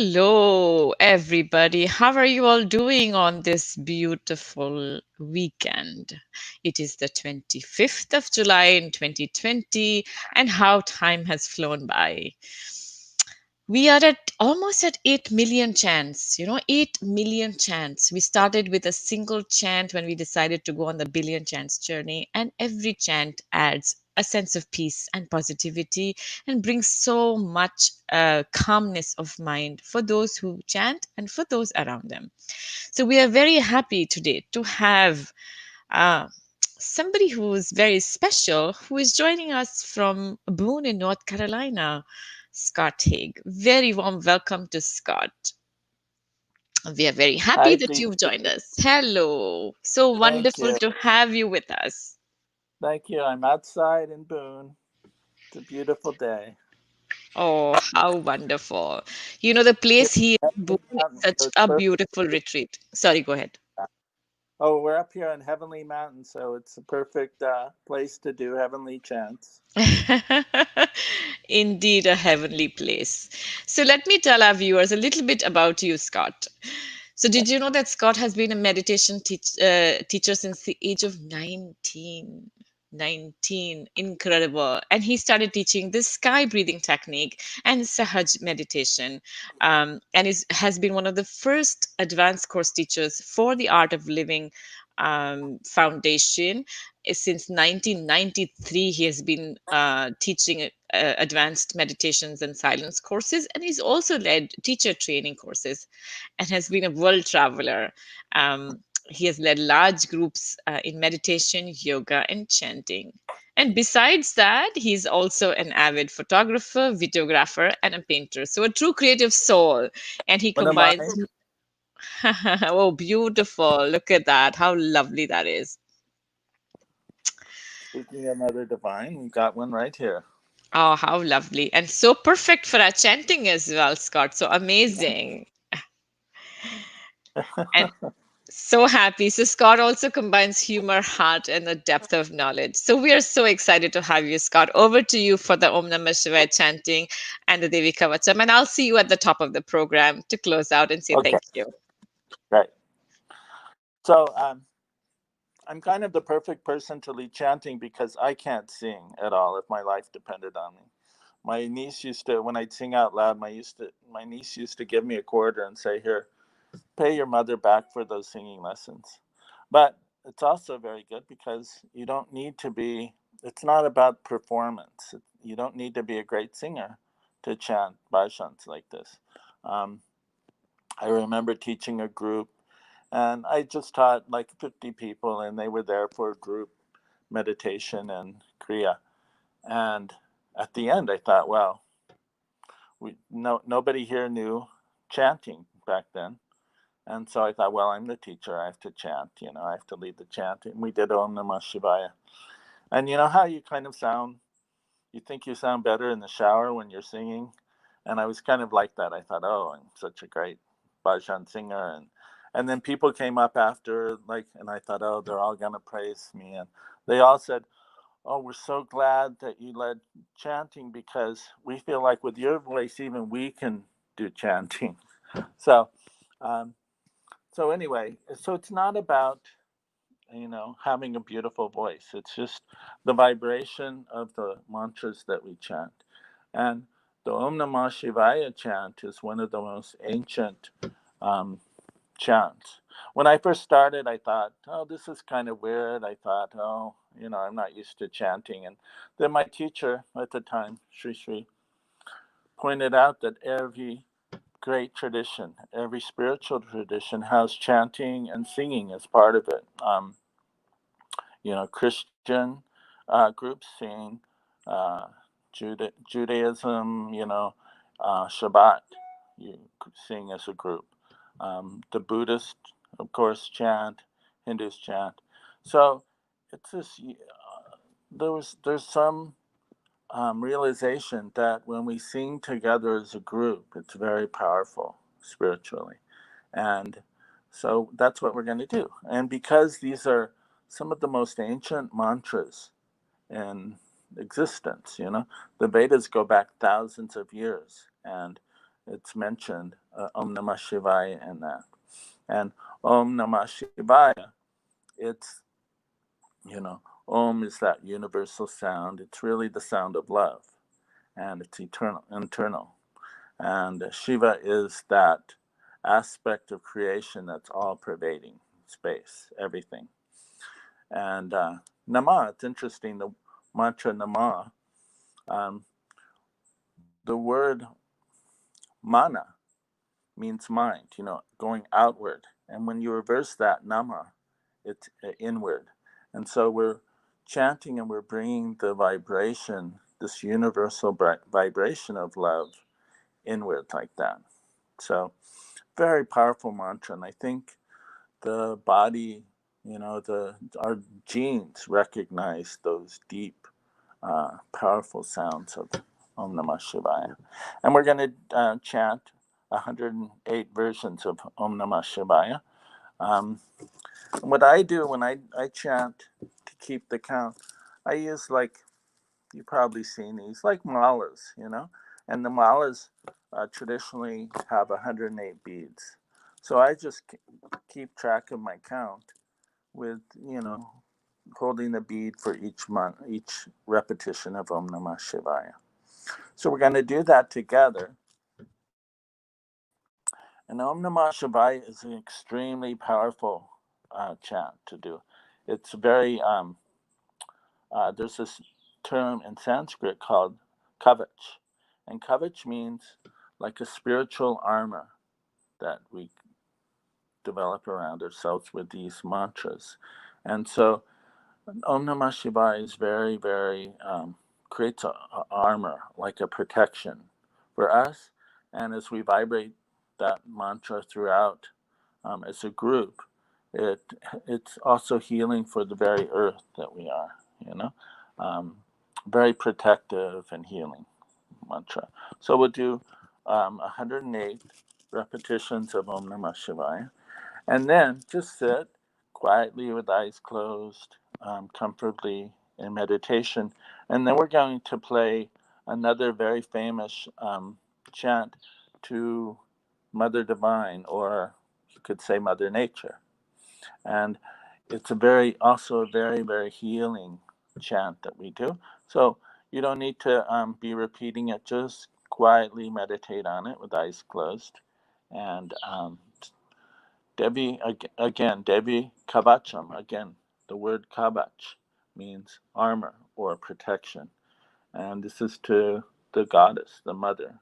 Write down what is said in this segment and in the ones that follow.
Hello, everybody. How are you all doing on this beautiful weekend? It is the 25th of July in 2020, and how time has flown by. We are at almost at 8 million chants, 8 million chants. We started with a single chant when we decided to go on the Billion Chants journey, and every chant adds a sense of peace and positivity and brings so much calmness of mind for those who chant and for those around them. So, we are very happy today to have uh, somebody who is very special who is joining us from Boone in North Carolina. Scott Hague. Very warm welcome to Scott. We are very happy Hi, that Dee. you've joined us. Hello. So Thank wonderful you. to have you with us. Thank you. I'm outside in Boone. It's a beautiful day. Oh, how wonderful. The We're place he is up in in Boone the is mountains, such so it's a perfect. beautiful retreat. Sorry, go ahead. Oh, we're up here on Heavenly Mountain, so it's a perfect place to do heavenly chants. Indeed, a heavenly place. So let me tell our viewers a little bit about you, Scott. So did you know that Scott has been a meditation teacher since the age of 19? 19, incredible. And he started teaching this sky breathing technique and Sahaj meditation, and has been one of the first advanced course teachers for the Art of Living Foundation. Since 1993, he has been teaching advanced meditations and silence courses, and he's also led teacher training courses and has been a world traveler. He has led large groups in meditation, yoga, and chanting. And besides that, he's also an avid photographer, videographer, and a painter. So, a true creative soul. And he One of combines, mine, oh, beautiful. Look at that. How lovely that is. speaking of Mother Divine, we've got one right here. Oh, how lovely. And so perfect for our chanting as well, Scott. So amazing. And so happy. So Scott also combines humor, heart, and a depth of knowledge. So we are so excited to have you, Scott. Over to you for the Om Namah Shivaya chanting and the Devi Kavacham. And I'll see you at the top of the program to close out and say Okay, thank you. right. So I'm kind of the perfect person to lead chanting because I can't sing at all if my life depended on me. My niece used to, when I'd sing out loud, my niece used to give me a quarter and say, "Here, pay your mother back for those singing lessons." But it's also very good because you don't need to be, it's not about performance. You don't need to be a great singer to chant bhajans like this. Um, I remember teaching a group, and I just taught like 50 people, and they were there for a group meditation and kriya. And at the end, I thought, well, nobody here knew chanting back then. And so I thought, well, I'm the teacher. I have to chant. I have to lead the chant. And we did Om Namah Shivaya. And you know how you kind of sound, you think you sound better in the shower when you're singing? And I was kind of like that. I thought, oh, I'm such a great bhajan singer. And then people came up after, like, and I thought, oh, they're all going to praise me. And they all said, oh, we're so glad that you led chanting because we feel like with your voice, even we can do chanting. So, um, so anyway, so it's not about having a beautiful voice. It's just the vibration of the mantras that we chant, and the Om Namah Shivaya chant is one of the most ancient um, chants. When I first started, I thought, oh, this is kind of weird. I thought, oh, I'm not used to chanting. And then my teacher at the time, Sri Sri, pointed out that every great tradition, every spiritual tradition has chanting and singing as part of it. Christian groups sing, uh, Judaism, Shabbat, you sing as a group. The Buddhist, of course, chant, Hindus chant. So it's this. There's some realization that when we sing together as a group, it's very powerful spiritually. And so that's what we're going to do. And because these are some of the most ancient mantras in existence, the Vedas go back thousands of years. And it's mentioned Om Namah Shivaya in that. And Om Namah Shivaya, it's, Om is that universal sound. It's really the sound of love, and it's internal. And Shiva is that aspect of creation that's all pervading space, everything. And Nama, it's interesting, the mantra Nama, the word mana means mind, going outward. And when you reverse that, Nama, it's inward. And so we're chanting and we're bringing the vibration, this universal vibration of love, inward like that. So very powerful mantra. And I think the body, our genes recognize those deep, powerful sounds of Om Namah Shivaya. And we're going to chant 108 versions of Om Namah Shivaya. What I do when I chant to keep the count, I use, like, you've probably seen these, like malas, and the malas traditionally have 108 beads. So I just keep track of my count with, holding the bead for each repetition of Om Namah Shivaya. So we're going to do that together. And Om Namah Shivaya is an extremely powerful chant to do. It's very, there's this term in Sanskrit called kavach. And kavach means like a spiritual armor that we develop around ourselves with these mantras. And so Om Namah Shivaya is very, very, creates a armor, like a protection for us. And as we vibrate that mantra throughout as a group, it's also healing for the very earth that we are, very protective and healing mantra. So we'll do 108 repetitions of Om Namah Shivaya. And then just sit quietly with eyes closed, comfortably in meditation. And then we're going to play another very famous chant to Mother Divine, or you could say Mother Nature. And it's also a very, very healing chant that we do. So you don't need to be repeating it, just quietly meditate on it with eyes closed. And Devi, again, Devi Kavacham, again, the word Kavach means armor or protection. And this is to the goddess, the mother.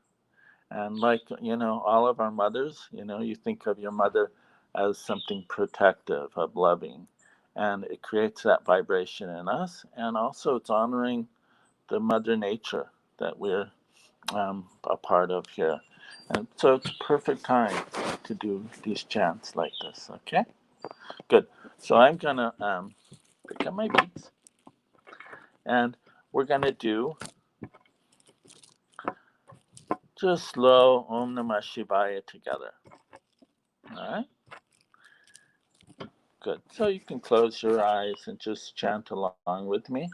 And like, all of our mothers, you think of your mother as something protective, of loving. And it creates that vibration in us. And also it's honoring the mother nature that we're a part of here. And so it's a perfect time to do these chants like this, okay? Good. So I'm going to pick up my beads. And we're going to do just slow Om Namah Shivaya together. All right? Good. So you can close your eyes and just chant along with me.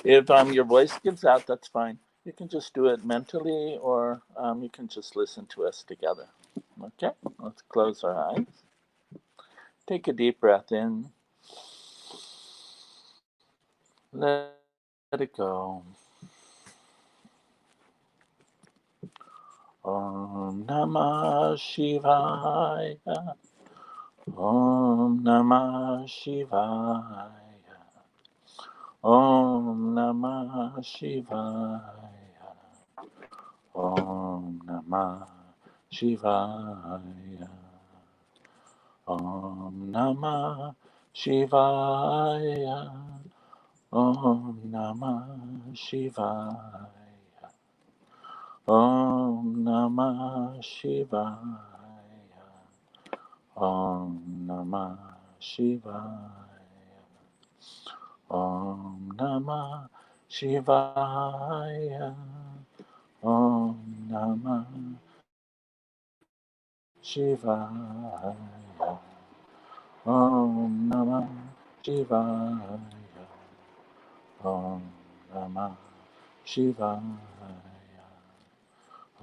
If your voice gives out, that's fine. You can just do it mentally, or you can just listen to us together. Okay? Let's close our eyes. Take a deep breath in. Let it go. Om Namah Shivaya. Om Namah Shivaya. Om Namah Shivaya. Om Namah Shivaya. Om Namah Shivaya. Om Namah Shivaya. Om Namah Shivaya. Om Namah Shivaya. Om Namah Shivaya. Om Namah Shivaya. Om Namah Shivaya. Om Namah Shivaya.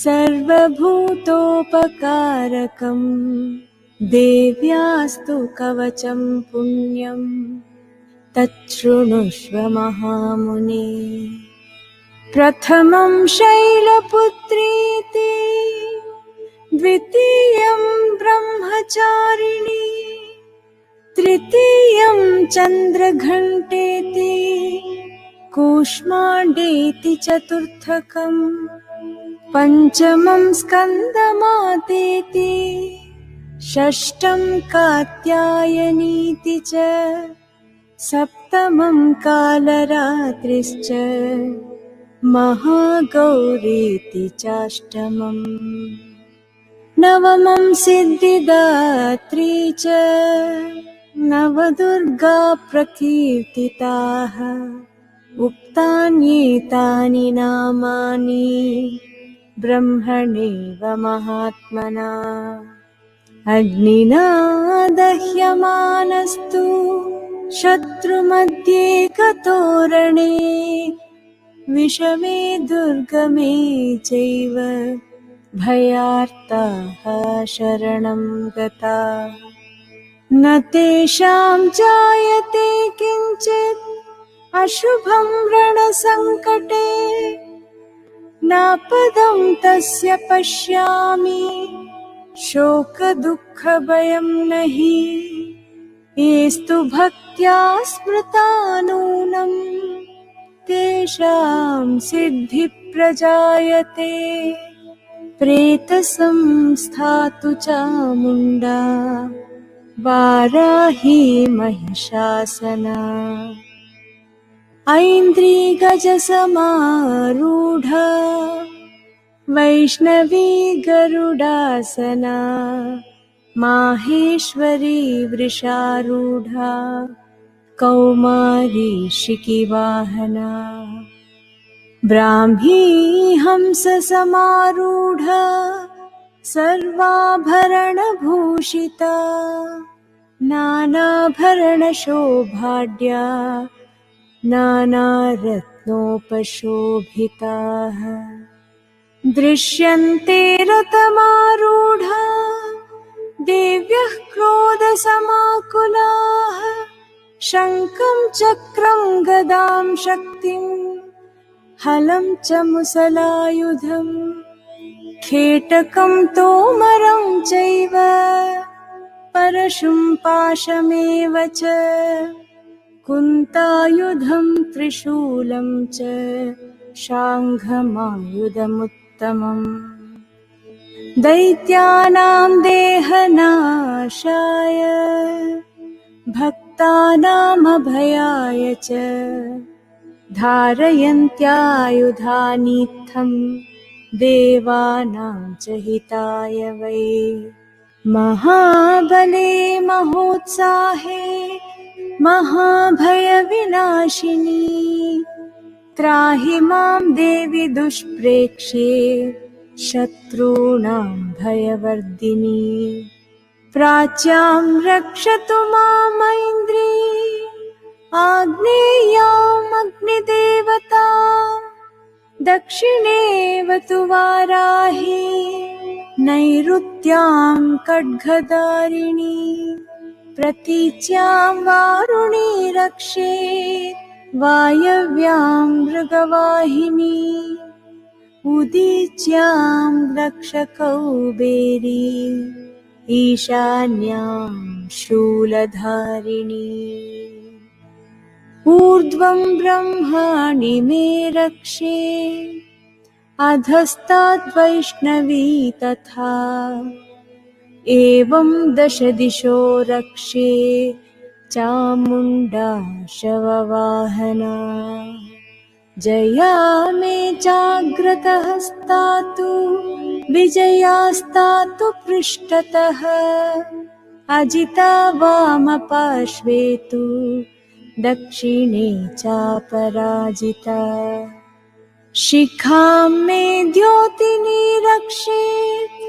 सर्वभूतोपकारकं देव्यास्तु कवचं पुण्यं तच्छृणुष्व महामुने। प्रथमं शैलपुत्रीति द्वितीयं ब्रह्मचारिणी तृतीयं चन्द्रघण्टेति कूष्माण्डेति चतुर्थकम् पञ्चमं स्कन्दमातेति षष्ठं कात्यायनीति च सप्तमं कालरात्रिश्च महागौरीति चाष्टमम् नवमं सिद्धिदात्री च नवदुर्गा प्रकीर्तिताः उक्तान्येतानि नामानि ब्रह्मणेव महात्मना। अग्निना दह्यमानस्तु शत्रुमध्ये कतोरणे विषमे दुर्गमे चैव भयार्ताः शरणं गताः। न तेषां जायते किञ्चित् अशुभं रणसङ्कटे नापदं तस्य पश्यामि शोकदुःखभयं नहि। येस्तु भक्त्या स्मृता नूनं तेषां सिद्धिप्रजायते। प्रेतसंस्थातु चामुण्डा वाराही महिषासना ऐन्द्री गजसमारूढा वैष्णवी गरुडासना माहेश्वरी वृषारूढा कौमारी शिखिवाहना ब्राह्मी हंससमारूढा सर्वाभरणभूषिता नानाभरणशोभाढ्या नानारत्नोपशोभिताः दृश्यन्ते रथमारूढा देव्यः क्रोधसमाकुलाः शङ्खं चक्रं गदां शक्तिं हलं च मुसलायुधं खेटकं तोमरं चैव परशुं पाशमेव च कुन्तायुधं त्रिशूलं च शाङ्घमायुधमुत्तमम् दैत्यानां देहनाशाय भक्तानामभयाय च धारयन्त्यायुधानीत्थं देवानां च हिताय वै। महाबले महोत्साहे महाभयविनाशिनी त्राहि मां देवि दुष्प्रेक्ष्ये शत्रूणां भयवर्धिनी। प्राच्यां रक्षतु मामैन्द्री आग्नेयाम् अग्निदेवता दक्षिणेवतु वाराही नैऋत्यां खड्गधारिणी प्रतीच्यां वारुणी रक्षेत् वायव्यां मृगवाहिनी उदीच्यां रक्षकौबेरी ईशान्यां शूलधारिणी। ऊर्ध्वं ब्रह्माणि मे रक्षे अधस्ताद्वैष्णवी तथा एवं दश दिशो रक्षे चामुण्डा शववाहना। जया मे जाग्रतहस्तातु विजयास्तातु पृष्ठतः अजिता वामपार्श्वे तु दक्षिणे चापराजिता। शिखां मे द्योतिनी रक्षेत्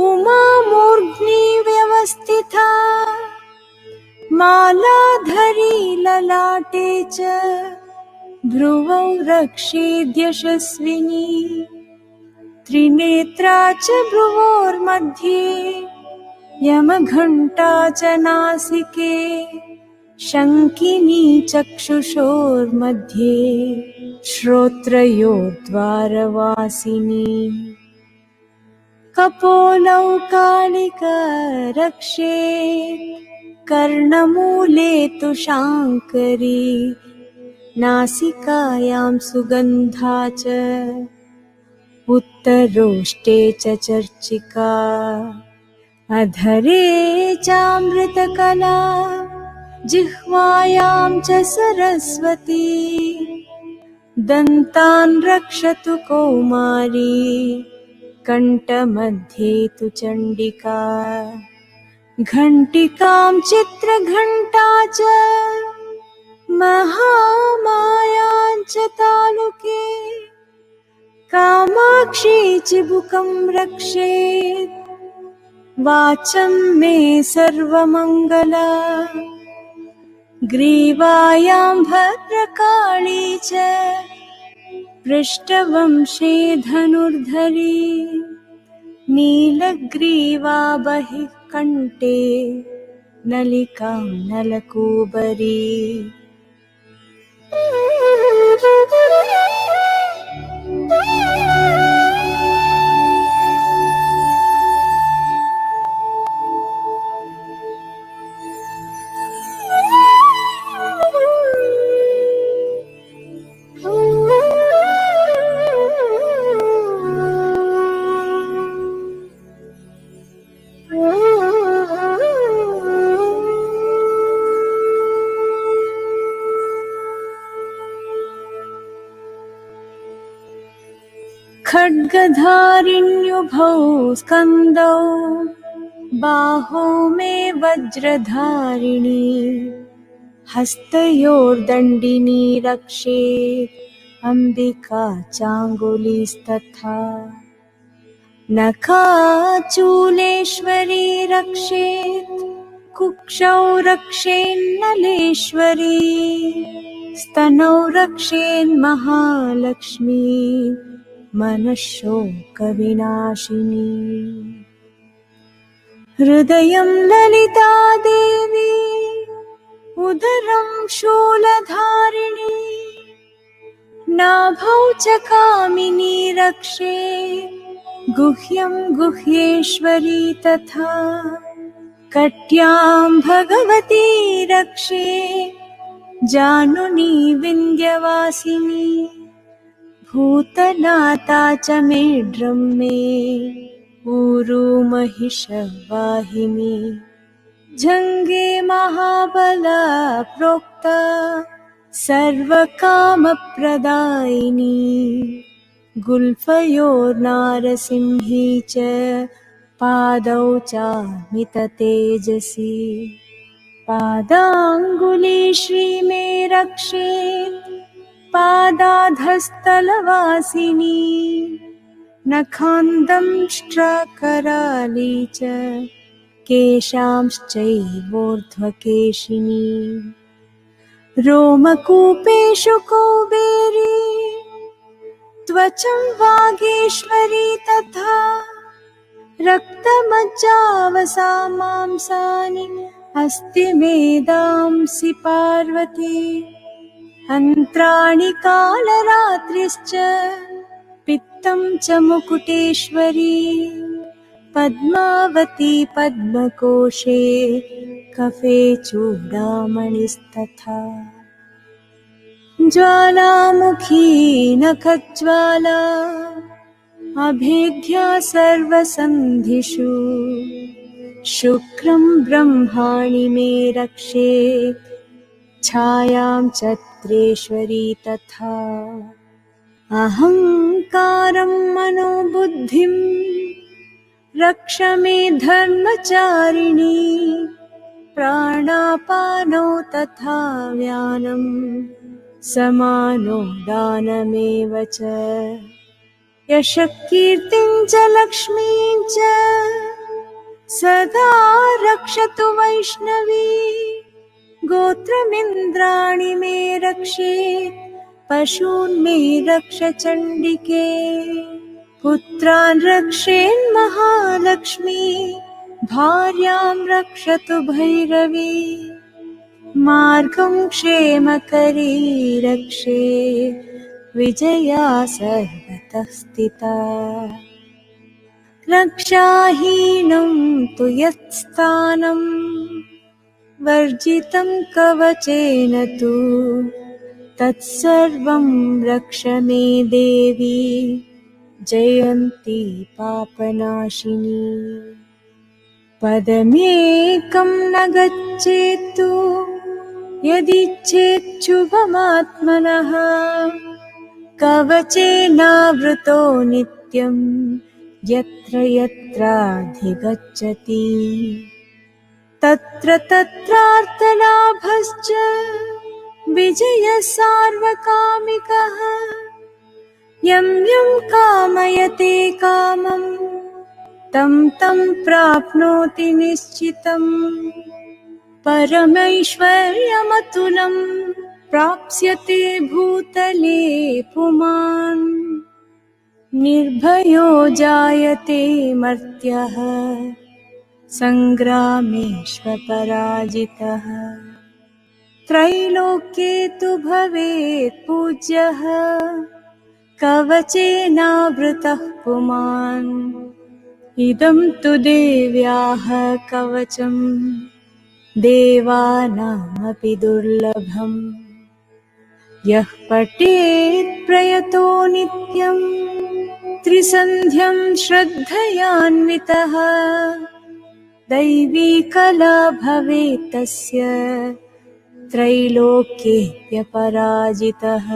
उमा मूर्ध्नि व्यवस्थिता मालाधरी ललाटे च भ्रुवौ रक्षेद्यशस्विनी। त्रिनेत्रा च भ्रुवोर्मध्ये यमघण्टा च नासिके शङ्किनी चक्षुषोर्मध्ये श्रोत्रयोर्द्वारवासिनी कपोलौ कालिकारक्षे कर्णमूले तु शाङ्करी नासिकायां सुगन्धा च उत्तरोष्टे च चर्चिका अधरे चामृतकला जिह्वायां च सरस्वती दन्तान् रक्षतु कौमारी कण्ठमध्ये तु चण्डिका घण्टिकां चित्रघण्टा च महामायां च तालुके कामाक्षी चिबुकं रक्षेत् वाचं मे सर्वमङ्गला ग्रीवायां भद्रकाली च पृष्ठवंशे धनुर्धरी नीलग्रीवा बहिः कण्ठे नलिकां नलकूबरी खड्गधारिण्युभौ स्कन्दौ बाहौ मे वज्रधारिणी हस्तयोर्दण्डिनी रक्षेत् अम्बिका चाङ्गुलीस्तथा नखाचूलेश्वरी रक्षेत् कुक्षौ रक्षेन्नलेश्वरी स्तनौ रक्षेन्महालक्ष्मी मनःशोकविनाशिनी हृदयं ललिता देवी उदरं शूलधारिणी नाभौ च कामिनी रक्षे गुह्यं गुह्येश्वरी तथा कट्यां भगवती रक्षे जानुनी विन्ध्यवासिनी भूतनाथा च मेढ्रं मे ऊरू महिषवाहिनी जङ्गे महाबला प्रोक्ता सर्वकामप्रदायिनी गुल्फयोर्नारसिंही च पादौ चामिततेजसी पादाङ्गुली श्रीमे रक्षेत् पादाधस्तलवासिनी नखान्दंष्ट्राकराली च केशांश्चैवोर्ध्वकेशिनी रोमकूपेषु कौबेरी त्वचं वागीश्वरी तथा रक्तमज्जावसा मांसानि अस्ति मेदांसि पार्वती अन्त्राणि कालरात्रिश्च पित्तं च मुकुटेश्वरी पद्मावती पद्मकोशे कफे चूडामणिस्तथा ज्वालामुखी नखज्वाला अभेद्या सर्वसन्धिषु शुक्रं ब्रह्माणि मे रक्षेत् छायां चत्रेश्वरी तथा अहङ्कारं मनोबुद्धिं रक्ष मे धर्मचारिणी प्राणापानौ तथा व्यानं समानो दानमेव च यशकीर्तिं च लक्ष्मीं च सदा रक्षतु वैष्णवी गोत्रमिन्द्राणि मे रक्षेत् पशून् मे रक्ष चण्डिके पुत्रान् रक्षेन्महालक्ष्मी भार्यां रक्षतु भैरवी मार्गं क्षेमकरी रक्षे विजया सर्वतः स्थिता रक्षाहीनं तु यत्स्थानं वर्जितं कवचेन तु तत्सर्वं रक्ष मे देवी जयन्ती पापनाशिनी पदमेकं न गच्छेत्तु यदिच्छेच्छुभमात्मनः कवचेनावृतो नित्यं यत्र यत्राधिगच्छति तत्र तत्रार्थलाभश्च विजयः सार्वकामिकः यं यं कामयते कामं तं तं प्राप्नोति निश्चितम् परमैश्वर्यमतुलं प्राप्स्यते भूतले पुमान् निर्भयो जायते मर्त्यः सङ्ग्रामेष्वपराजितः त्रैलोक्ये तु भवेत् पूज्यः कवचेनावृतः पुमान् इदं तु देव्याः कवचं देवानामपि दुर्लभम् यः पठेत् प्रयतो नित्यं त्रिसन्ध्यं श्रद्धयान्वितः दैवी कला भवेत् तस्य त्रैलोक्येऽप्यपराजितः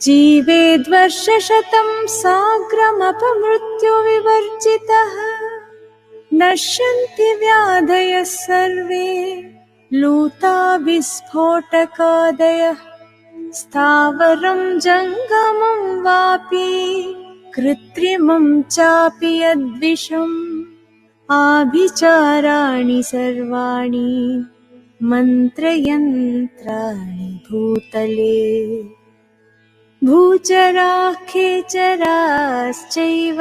जीवेद्वर्षशतं साग्रमपमृत्युविवर्जितः नश्यन्ति व्याधयः सर्वे लूता विस्फोटकादयः स्थावरं जङ्गमं वापि कृत्रिमं चापि यद्विषम् आभिचाराणि सर्वाणि मन्त्रयन्त्राणि भूतले भूचराः खेचराश्चैव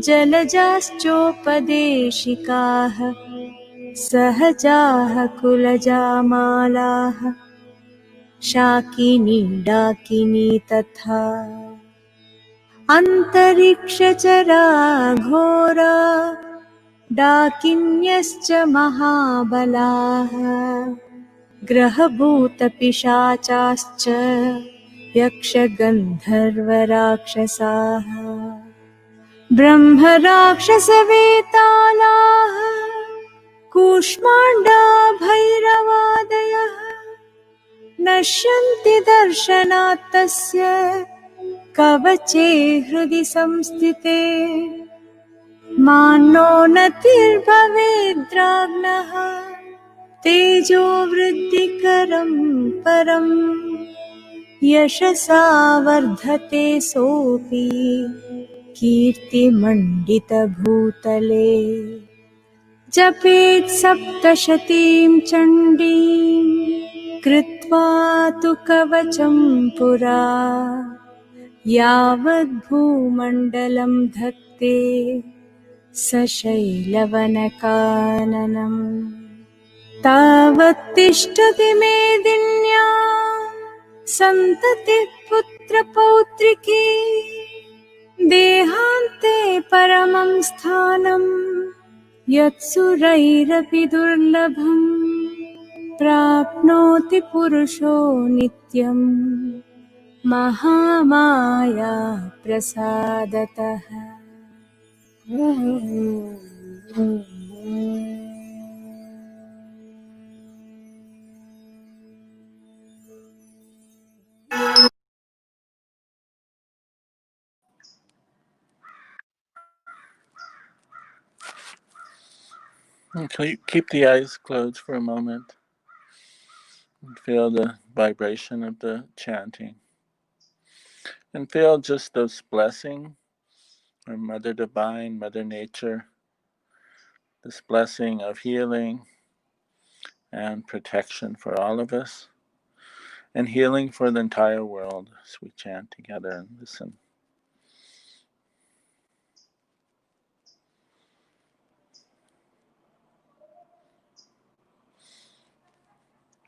जलजाश्चोपदेशिकाः सहजाः कुलजामालाः शाकिनी डाकिनी तथा अन्तरिक्षचरा घोरा डाकिन्यश्च महाबलाः ग्रहभूतपिशाचाश्च यक्षगन्धर्वराक्षसाः ब्रह्मराक्षसवेतालाः कूष्माण्डा भैरवादयः नश्यन्ति दर्शनात् तस्य कवचे हृदि संस्थिते मानो नतिर्भवेद्राज्ञः तेजो वृद्धिकरं परम् यशसा वर्धते सोऽपि कीर्तिमण्डितभूतले जपेत् सप्तशतीं चण्डीं कृत्वा तु कवचं पुरा यावद्भूमण्डलं धत्ते सशैलवनकाननम् तावत्तिष्ठति मेदिन्या सन्ततिः पुत्रपौत्रिकी देहान्ते परमं स्थानं यत्सुरैरपि दुर्लभम् प्राप्नोति पुरुषो नित्यं Mahamaya प्रसादतः Okay, keep the eyes closed for a moment and feel the vibration of the chanting. And feel just this blessing from Mother Divine, Mother Nature, this blessing of healing and protection for all of us, and healing for the entire world as we chant together and listen.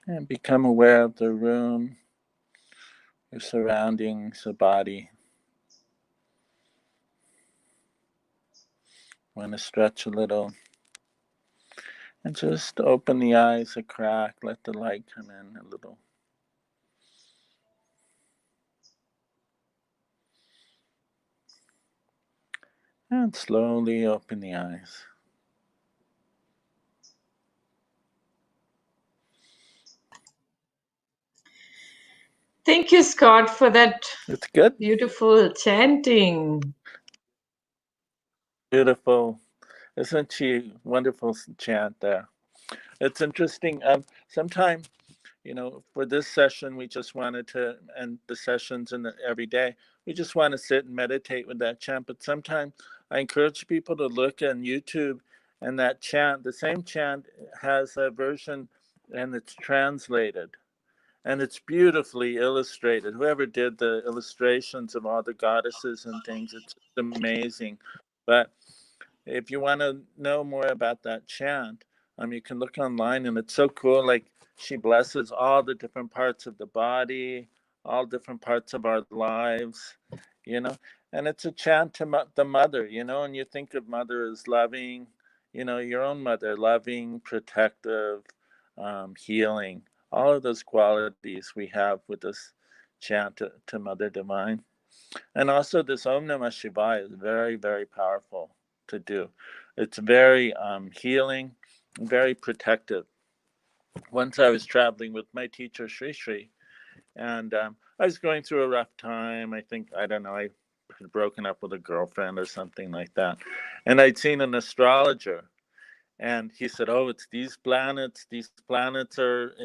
And become aware of the room, your surroundings, the body. Want to stretch a little. And just open the eyes a crack, let the light come in a little. And slowly open the eyes. Thank you, Scott, for that It's good. beautiful chanting. Beautiful. Isn't she wonderful chant there? It's interesting. Sometimes, for this session, we just wanted to, and the sessions and every day, we just want to sit and meditate with that chant. But sometimes I encourage people to look on YouTube, and that chant, the same chant, has a version, and it's translated. And it's beautifully illustrated. Whoever did the illustrations of all the goddesses and things, it's amazing. But if you want to know more about that chant, you can look online, and it's so cool. Like, she blesses all the different parts of the body, all different parts of our lives, you know. And it's a chant to the mother, and you think of mother as loving, your own mother, loving, protective, healing, all of those qualities we have with this chant to Mother Divine. And also, this Om Namah Shivaya is very, very powerful to do. It's very healing, very protective. Once I was traveling with my teacher, Sri Sri, and I was going through a rough time. I don't know, I had broken up with a girlfriend or something like that. And I'd seen an astrologer, and he said, "Oh, it's these planets. These planets are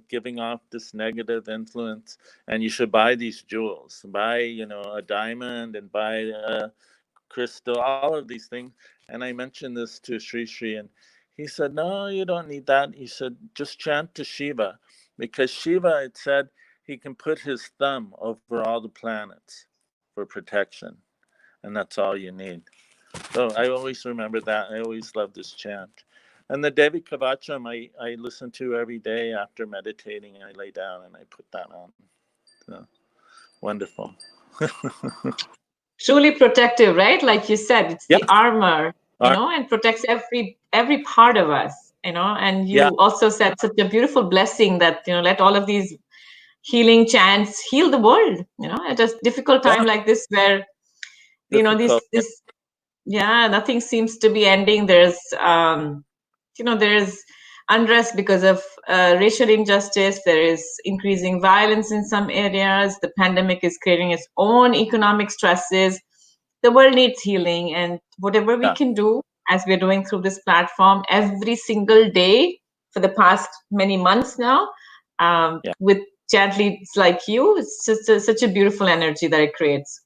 giving off this negative influence, and you should buy these jewels. Buy, a diamond, and buy a crystal, all of these things." And I mentioned this to Sri Sri, and he said, "No, you don't need that." He said, "Just chant to Shiva, because Shiva, it said, he can put his thumb over all the planets for protection, and that's all you need." So I always remember that. I always love this chant. And the Devi Kavacham I listen to every day after meditating. I lay down and I put that on. So, wonderful. Truly protective, right? Like you said, it's Yep. the armor, and protects every part of us, and Yeah. you also said such a beautiful blessing that, let all of these healing chants heal the world, at a difficult Yeah. time like this where, Difficult. this yeah, nothing seems to be ending. There's unrest because of racial injustice. There is increasing violence in some areas. The pandemic is creating its own economic stresses. The world needs healing, and whatever we Yeah. can do, as we're doing through this platform every single day for the past many months now, Yeah. with chant leads like you, it's just such a beautiful energy that it creates.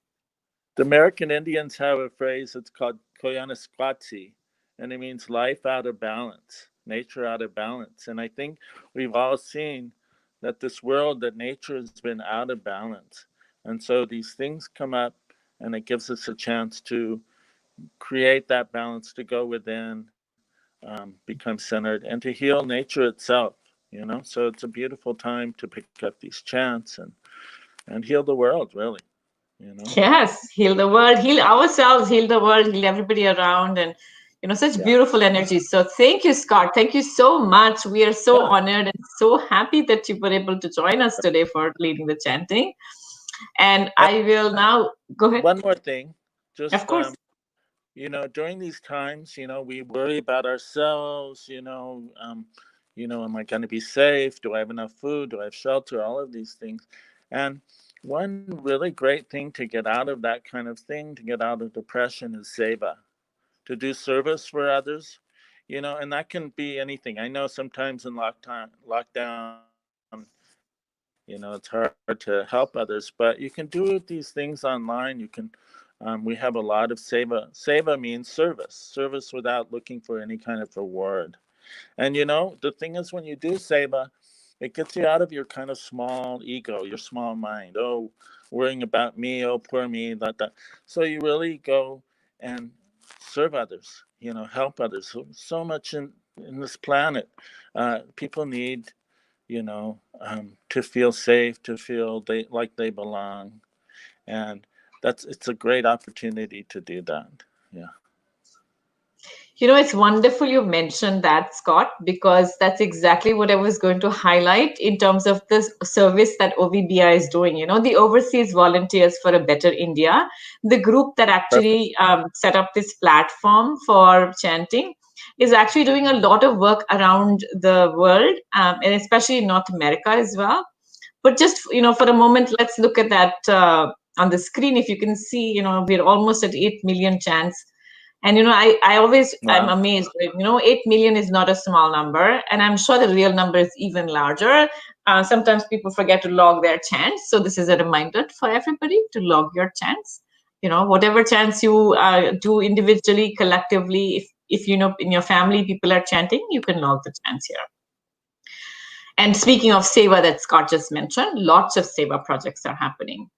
The American Indians have a phrase. It's called Koyaanisqatsi, and it means life out of balance, nature out of balance. And I think we've all seen that this world, that nature has been out of balance. And so these things come up, and it gives us a chance to create that balance, to go within, become centered, and to heal nature itself. So it's a beautiful time to pick up these chants and heal the world, really. Yes, heal the world, heal ourselves, heal the world, heal everybody around, and such Yeah. beautiful energy. So thank you, Scott. Thank you so much. We are so Yeah. honored and so happy that you were able to join us today for leading the chanting. And And I will now go ahead. one more thing, Of just course. during these times, we worry about ourselves. Am I going to be safe? Do I have enough food? Do I have shelter? All of these things. And one really great thing to get out of that kind of thing, to get out of depression, is seva, to do service for others. And that can be anything. I know sometimes in lockdown, it's hard to help others, but you can do these things online. We have a lot of seva. Seva means service without looking for any kind of reward. And the thing is, when you do seva, it gets you out of your kind of small ego, your small mind. Oh, worrying about me. Oh, poor me. That. So you really go and serve others. Help others. So much in this planet, people need. to feel safe, to feel like they belong. And it's a great opportunity to do that. Yeah. It's wonderful you mentioned that, Scott, because that's exactly what I was going to highlight in terms of the service that OVBI is doing. The Overseas Volunteers for a Better India, the group that actually set up this platform for chanting, is actually doing a lot of work around the world, and especially in North America as well. But just, for a moment, let's look at that on the screen. If you can see, we're almost at 8 million chants. And, I always, I'm amazed, 8 million is not a small number. And I'm sure the real number is even larger. Sometimes people forget to log their chants. So this is a reminder for everybody to log your chants. Whatever chants you do individually, collectively, if in your family people are chanting, you can log the chants here. And speaking of Seva that Scott just mentioned, lots of Seva projects are happening.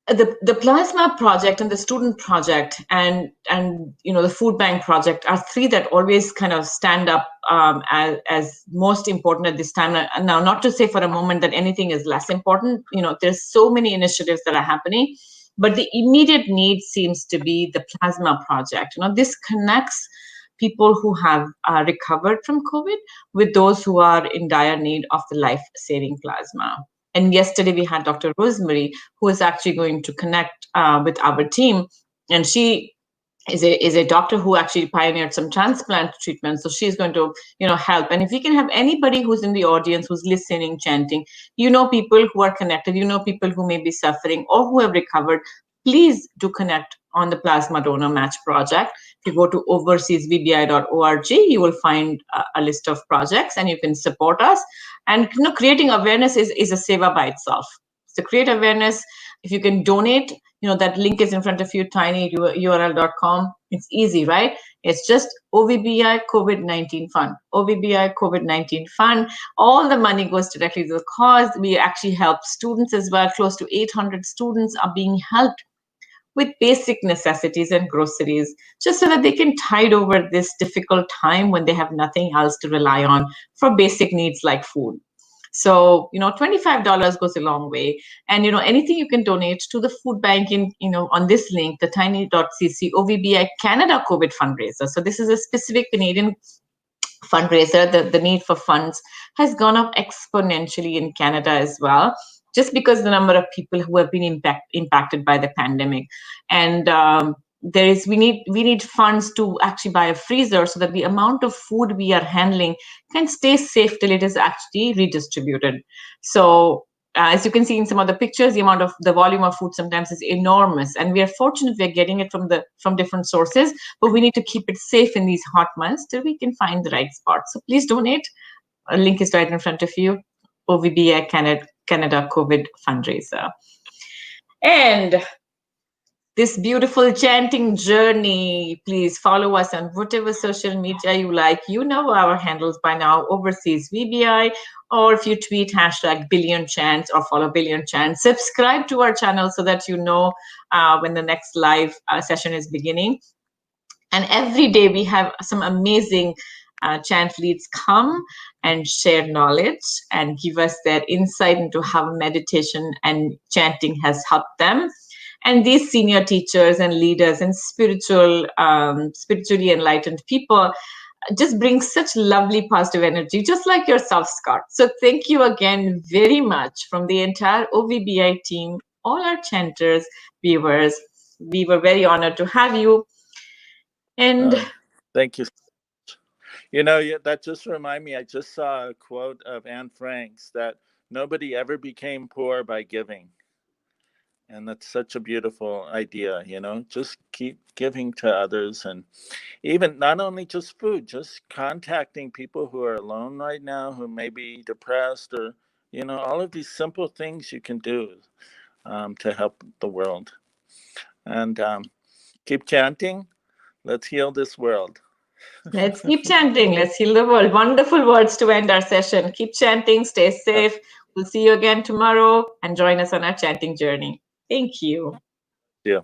The Plasma project and the student project and the food bank project are three that always kind of stand up as most important at this time. Now, not to say for a moment that anything is less important. There's so many initiatives that are happening, but the immediate need seems to be the Plasma project. This connects people who have recovered from COVID with those who are in dire need of the life-saving plasma. And yesterday we had Dr. Rosemary, who is actually going to connect with our team. And she is a doctor who actually pioneered some transplant treatments. So she's going to, help. And if we can have anybody who's in the audience, who's listening, chanting, people who are connected, people who may be suffering or who have recovered, please do connect on the Plasma Donor Match project. If you go to overseasvbi.org, you will find a list of projects and you can support us. And creating awareness is a seva by itself. So create awareness. If you can donate, that link is in front of you, tinyurl.com. It's easy, right? It's just OVBI COVID-19 Fund. OVBI COVID-19 Fund. All the money goes directly to the cause. We actually help students as well. Close to 800 students are being helped with basic necessities and groceries, just so that they can tide over this difficult time when they have nothing else to rely on for basic needs like food. So, $25 goes a long way. And, anything you can donate to the food bank on this link, the tiny.cc OVBI Canada COVID fundraiser. So this is a specific Canadian fundraiser. The need for funds has gone up exponentially in Canada as well, just because the number of people who have been impacted by the pandemic. And we need funds to actually buy a freezer so that the amount of food we are handling can stay safe till it is actually redistributed. So as you can see in some of the pictures, the volume of food sometimes is enormous, and we are fortunate we're getting it from different sources, but we need to keep it safe in these hot months till we can find the right spot. So please donate. A link is right in front of you. OVBI Canada COVID fundraiser. And this beautiful chanting journey, please follow us on whatever social media you like. Our handles by now, Overseas VBI, or if you tweet #Billionchants or follow Billionchants, subscribe to our channel so that when the next live session is beginning. And every day we have some amazing chant leads come and share knowledge and give us their insight into how meditation and chanting has helped them. And these senior teachers and leaders and spiritually enlightened people just bring such lovely positive energy, just like yourself, Scott. So thank you again very much from the entire OVBI team, all our chanters, viewers. We were very honored to have you. And thank you. That just reminded me, I just saw a quote of Anne Frank's that nobody ever became poor by giving. And that's such a beautiful idea, just keep giving to others. And even not only just food, just contacting people who are alone right now, who may be depressed, or, all of these simple things you can do to help the world. And keep chanting. Let's heal this world. Let's keep chanting. Let's heal the world. Wonderful words to end our session. Keep chanting. Stay safe. We'll see you again tomorrow and join us on our chanting journey. Thank you. Yeah.